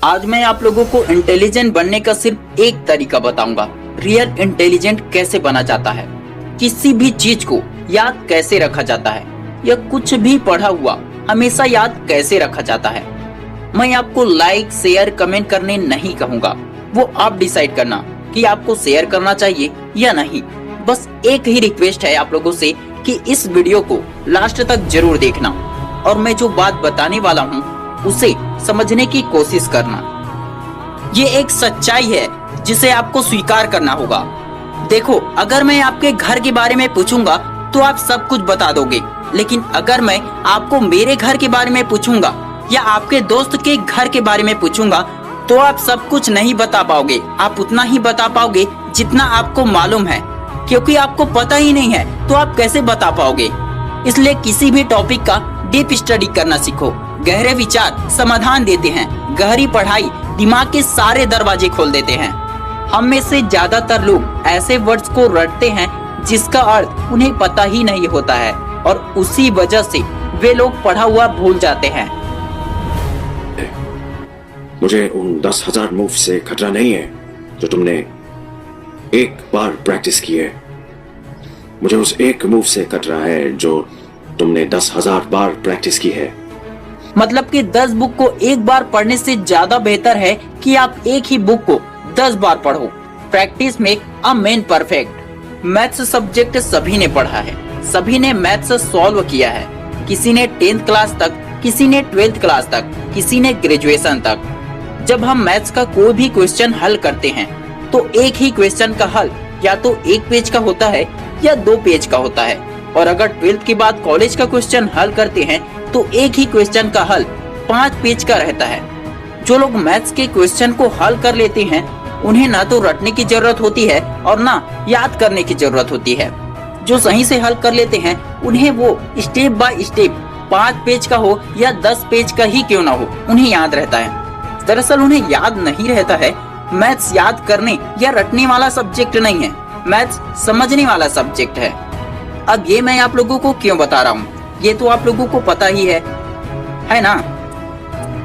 आज मैं आप लोगों को इंटेलिजेंट बनने का सिर्फ एक तरीका बताऊंगा। रियल इंटेलिजेंट कैसे बना जाता है, किसी भी चीज को याद कैसे रखा जाता है, या कुछ भी पढ़ा हुआ हमेशा याद कैसे रखा जाता है। मैं आपको लाइक शेयर कमेंट करने नहीं कहूंगा, वो आप डिसाइड करना कि आपको शेयर करना चाहिए या नहीं। बस एक ही रिक्वेस्ट है आप लोगों से कि इस वीडियो को लास्ट तक जरूर देखना और मैं जो बात बताने वाला हूँ उसे समझने की कोशिश करना। ये एक सच्चाई है जिसे आपको स्वीकार करना होगा। देखो, अगर मैं आपके घर के बारे में पूछूंगा तो आप सब कुछ बता दोगे, लेकिन अगर मैं आपको मेरे घर के बारे में पूछूंगा या आपके दोस्त के घर के बारे में पूछूंगा तो आप सब कुछ नहीं बता पाओगे। आप उतना ही बता पाओगे जितना आपको मालूम है, क्योंकि आपको पता ही नहीं है तो आप कैसे बता पाओगे। इसलिए किसी भी टॉपिक का डीप स्टडी करना सीखो। गहरे विचार समाधान देते हैं, गहरी पढ़ाई दिमाग के सारे दरवाजे खोल देते हैं। हम में से ज्यादातर लोग ऐसे वर्ड्स को रटते हैं जिसका अर्थ उन्हें पता ही नहीं होता है, और उसी वजह से वे लोग पढ़ा हुआ भूल जाते हैं। मुझे उन 10,000 मूव से खतरा नहीं है जो तुमने एक बार प्रैक्टिस की है। मुझे उस एक मूव से खतरा है जो तुमने 10,000 बार प्रैक्टिस की है। मतलब कि 10 बुक को एक बार पढ़ने से ज्यादा बेहतर है कि आप एक ही बुक को 10 बार पढ़ो। Practice make a man perfect. Maths subject सभी ने पढ़ा है, सभी ने मैथ्स सॉल्व किया है। किसी ने 10th क्लास तक, किसी ने 12th क्लास तक, किसी ने ग्रेजुएशन तक। जब हम मैथ्स का कोई भी क्वेश्चन हल करते हैं तो एक ही क्वेश्चन का हल या तो 1 पेज का होता है या 2 पेज का होता है, और अगर 12th के बाद कॉलेज का क्वेश्चन हल करते हैं तो एक ही क्वेश्चन का हल 5 पेज का रहता है। जो लोग मैथ्स के क्वेश्चन को हल कर लेते हैं उन्हें ना तो रटने की जरूरत होती है और ना याद करने की जरूरत होती है। जो सही से हल कर लेते हैं उन्हें वो स्टेप बाय स्टेप 5 पेज का हो या 10 पेज का ही क्यों ना हो, उन्हें याद रहता है। दरअसल उन्हें याद नहीं रहता है। मैथ्स याद करने या रटने वाला सब्जेक्ट नहीं है, मैथ्स समझने वाला सब्जेक्ट है। अब ये मैं आप लोगों को क्यों बता रहा हूँ, ये तो आप लोगों को पता ही है ना।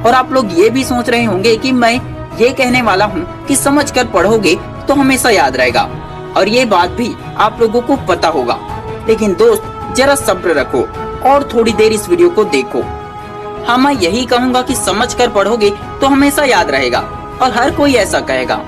और आप लोग ये भी सोच रहे होंगे कि मैं ये कहने वाला हूँ कि समझ कर पढ़ोगे तो हमेशा याद रहेगा, और ये बात भी आप लोगों को पता होगा। लेकिन दोस्त, जरा सब्र रखो और थोड़ी देर इस वीडियो को देखो। हाँ, मैं यही कहूँगा कि समझ कर पढ़ोगे तो हमेशा याद रहेगा, और हर कोई ऐसा कहेगा।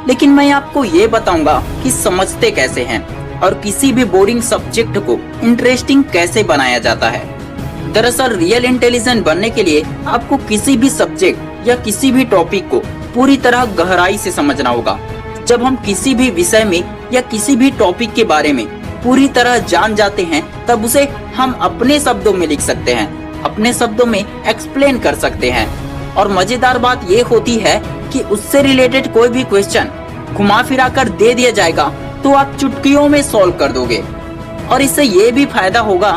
लेकिन मैं आपको ये बताऊंगा कि समझते कैसे हैं और किसी भी बोरिंग सब्जेक्ट को इंटरेस्टिंग कैसे बनाया जाता है। दरअसल रियल इंटेलिजेंट बनने के लिए आपको किसी भी सब्जेक्ट या किसी भी टॉपिक को पूरी तरह गहराई से समझना होगा। जब हम किसी भी विषय में या किसी भी टॉपिक के बारे में पूरी तरह जान जाते हैं तब उसे हम अपने शब्दों में लिख सकते हैं, अपने शब्दों में एक्सप्लेन कर सकते हैं। और मजेदार बात ये होती है कि उससे रिलेटेड कोई भी क्वेश्चन घुमा फिरा कर दे दिया जाएगा तो आप चुटकियों में सॉल्व कर दोगे। और इससे ये भी फायदा होगा,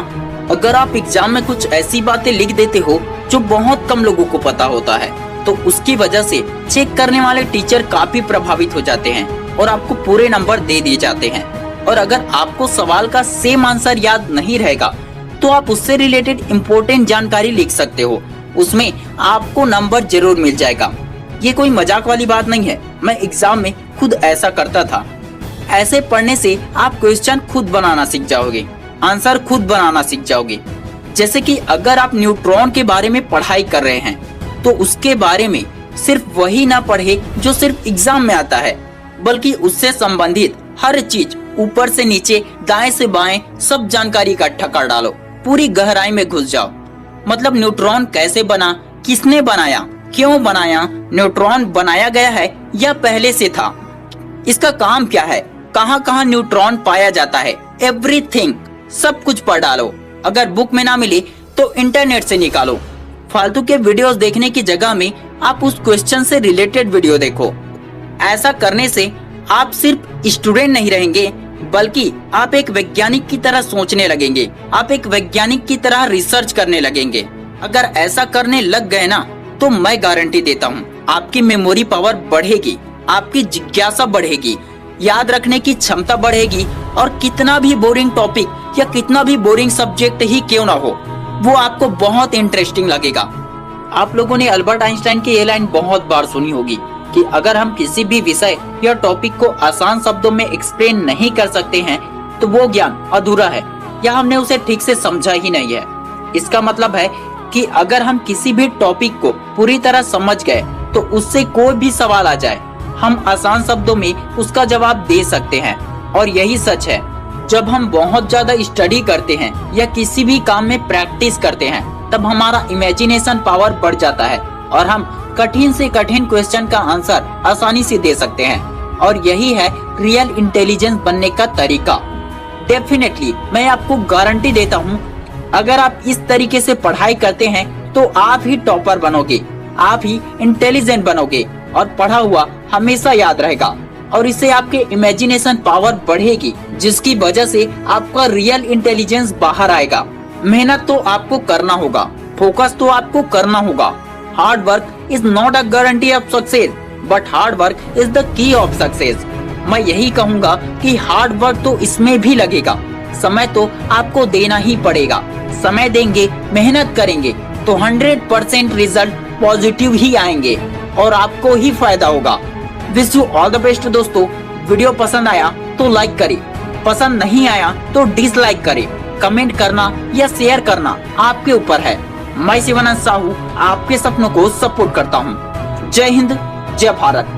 अगर आप एग्जाम में कुछ ऐसी बातें लिख देते हो जो बहुत कम लोगों को पता होता है तो उसकी वजह से चेक करने वाले टीचर काफी प्रभावित हो जाते हैं और आपको पूरे नंबर दे दिए जाते हैं। और अगर आपको सवाल का सेम आंसर याद नहीं रहेगा तो आप उससे रिलेटेड इम्पोर्टेंट जानकारी लिख सकते हो, उसमें आपको नंबर जरूर मिल जाएगा। ये कोई मजाक वाली बात नहीं है, मैं एग्जाम में खुद ऐसा करता था। ऐसे पढ़ने से आप क्वेश्चन खुद बनाना सीख जाओगे, आंसर खुद बनाना सीख जाओगे। जैसे कि अगर आप न्यूट्रॉन के बारे में पढ़ाई कर रहे हैं तो उसके बारे में सिर्फ वही ना पढ़े जो सिर्फ एग्जाम में आता है, बल्कि उससे संबंधित हर चीज ऊपर से नीचे, दाएं से बाएं सब जानकारी इकट्ठा कर डालो, पूरी गहराई में घुस जाओ। मतलब न्यूट्रॉन कैसे बना, किसने बनाया, क्यों बनाया, न्यूट्रॉन बनाया गया है या पहले से था, इसका काम क्या है, कहाँ कहाँ न्यूट्रॉन पाया जाता है, एवरीथिंग सब कुछ पढ़ डालो। अगर बुक में ना मिले तो इंटरनेट से निकालो। फालतू के वीडियोस देखने की जगह में आप उस क्वेश्चन से रिलेटेड वीडियो देखो। ऐसा करने से आप सिर्फ स्टूडेंट नहीं रहेंगे, बल्कि आप एक वैज्ञानिक की तरह सोचने लगेंगे, आप एक वैज्ञानिक की तरह रिसर्च करने लगेंगे। अगर ऐसा करने लग गए ना तो मैं गारंटी देता हूँ आपकी मेमोरी पावर बढ़ेगी, आपकी जिज्ञासा बढ़ेगी, याद रखने की क्षमता बढ़ेगी, और कितना भी बोरिंग टॉपिक या कितना भी बोरिंग सब्जेक्ट ही क्यों ना हो वो आपको बहुत इंटरेस्टिंग लगेगा। आप लोगों ने अल्बर्ट आइंस्टाइन की ये लाइन बहुत बार सुनी होगी कि अगर हम किसी भी विषय या टॉपिक को आसान शब्दों में एक्सप्लेन नहीं कर सकते हैं तो वो ज्ञान अधूरा है या हमने उसे ठीक से समझा ही नहीं है। इसका मतलब है कि अगर हम किसी भी टॉपिक को पूरी तरह समझ गए तो उससे कोई भी सवाल आ जाए हम आसान शब्दों में उसका जवाब दे सकते हैं। और यही सच है, जब हम बहुत ज्यादा स्टडी करते हैं या किसी भी काम में प्रैक्टिस करते हैं तब हमारा इमेजिनेशन पावर बढ़ जाता है और हम कठिन से कठिन क्वेश्चन का आंसर आसानी से दे सकते हैं। और यही है रियल इंटेलिजेंस बनने का तरीका। डेफिनेटली मैं आपको गारंटी देता हूँ, अगर आप इस तरीके से पढ़ाई करते हैं तो आप ही टॉपर बनोगे, आप ही इंटेलिजेंट बनोगे और पढ़ा हुआ हमेशा याद रहेगा और इससे आपके इमेजिनेशन पावर बढ़ेगी, जिसकी वजह से आपका रियल इंटेलिजेंस बाहर आएगा। मेहनत तो आपको करना होगा, फोकस तो आपको करना होगा। Hard work is not a guarantee of success but hard work is the key of success. मैं यही कहूँगा कि हार्ड वर्क तो इसमें भी लगेगा, समय तो आपको देना ही पड़ेगा। समय देंगे, मेहनत करेंगे तो 100% रिजल्ट पॉजिटिव ही आएंगे और आपको ही फायदा होगा। Wish you all the best दोस्तों। वीडियो पसंद आया तो लाइक करें, पसंद नहीं आया तो डिसलाइक करें। कमेंट करना या शेयर करना आपके ऊपर है। मैं शिवानंद साहू आपके सपनों को सपोर्ट करता हूँ। जय हिंद, जय भारत।